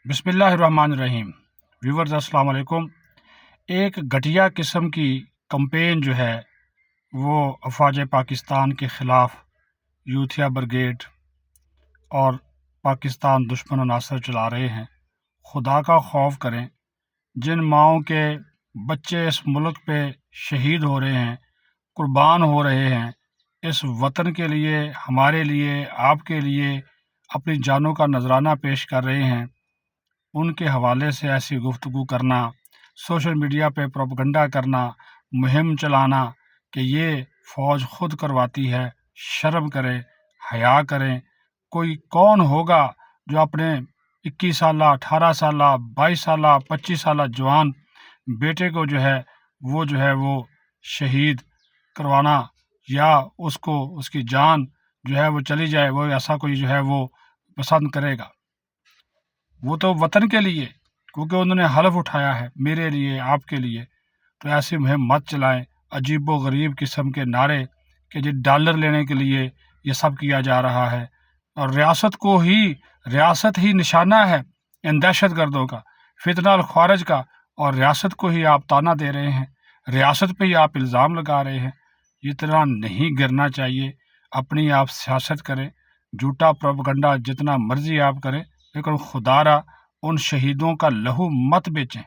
بسم اللہ الرحمن الرحیم۔ ویورز السلام علیکم۔ ایک گھٹیا قسم کی کمپین جو ہے وہ افواج پاکستان کے خلاف یوتھیا برگیڈ اور پاکستان دشمن عناصر چلا رہے ہیں۔ خدا کا خوف کریں۔ جن ماؤں کے بچے اس ملک پہ شہید ہو رہے ہیں، قربان ہو رہے ہیں، اس وطن کے لیے، ہمارے لیے، آپ کے لیے اپنی جانوں کا نذرانہ پیش کر رہے ہیں، ان کے حوالے سے ایسی گفتگو کرنا، سوشل میڈیا پہ پروپیگنڈا کرنا، مہم چلانا کہ یہ فوج خود کرواتی ہے، شرم کریں، حیا کریں۔ کوئی کون ہوگا جو اپنے 21 سالہ، 18 سالہ، 22 سالہ، 25 سالہ جوان بیٹے کو جو ہے وہ شہید کروانا یا اس کو اس کی جان جو ہے وہ چلی جائے، وہ ایسا کوئی جو ہے وہ پسند کرے گا؟ وہ تو وطن کے لیے، کیونکہ انہوں نے حلف اٹھایا ہے میرے لیے، آپ کے لیے۔ تو ایسی مہم مت چلائیں، عجیب و غریب قسم کے نعرے کہ جی ڈالر لینے کے لیے یہ سب کیا جا رہا ہے، اور ریاست ہی نشانہ ہے ان دہشت گردوں کا، فتنہ الخوارج کا، اور ریاست کو ہی آپ تانا دے رہے ہیں، ریاست پہ ہی آپ الزام لگا رہے ہیں۔ یہ طرح نہیں گرنا چاہیے۔ اپنی آپ سیاست کریں، جھوٹا پروپیگنڈا جتنا مرضی آپ کریں، لیکن خدا را ان شہیدوں کا لہو مت بیچیں،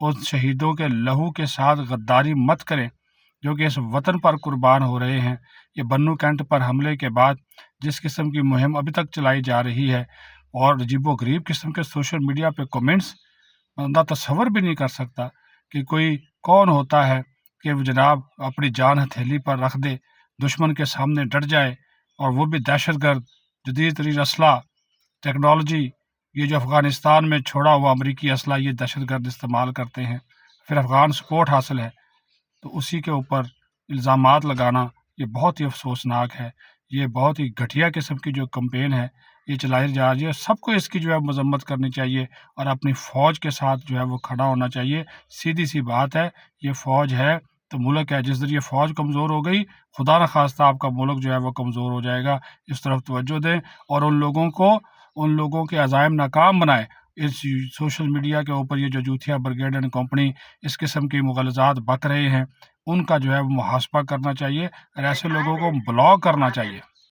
ان شہیدوں کے لہو کے ساتھ غداری مت کریں جو کہ اس وطن پر قربان ہو رہے ہیں۔ یہ بنو کینٹ پر حملے کے بعد جس قسم کی مہم ابھی تک چلائی جا رہی ہے، اور عجیب و غریب قسم کے سوشل میڈیا پہ کومنٹس، بندہ تصور بھی نہیں کر سکتا کہ کوئی کون ہوتا ہے کہ وہ جناب اپنی جان ہتھیلی پر رکھ دے، دشمن کے سامنے ڈٹ جائے، اور وہ بھی دہشت گرد، جدید ترین اسلحہ، ٹیکنالوجی، یہ جو افغانستان میں چھوڑا ہوا امریکی اسلحہ یہ دہشت گرد استعمال کرتے ہیں، پھر افغان سپورٹ حاصل ہے، تو اسی کے اوپر الزامات لگانا یہ بہت ہی افسوسناک ہے۔ یہ بہت ہی گھٹیا قسم کی جو کمپین ہے یہ چلائی جا رہی ہے، سب کو اس کی جو ہے مذمت کرنی چاہیے، اور اپنی فوج کے ساتھ جو ہے وہ کھڑا ہونا چاہیے۔ سیدھی سی بات ہے، یہ فوج ہے تو ملک ہے، جس ذریعے فوج کمزور ہو گئی، خدا نخواستہ آپ کا ملک جو ہے وہ کمزور ہو جائے گا۔ اس طرف توجہ دیں، اور ان لوگوں کے عزائم ناکام بنائے۔ اس سوشل میڈیا کے اوپر یہ جو یوتھیا برگیڈ اینڈ کمپنی اس قسم کی مغالطات بک رہے ہیں، ان کا جو ہے وہ محاسبہ کرنا چاہیے، اور ایسے لوگوں کو بلاک کرنا چاہیے۔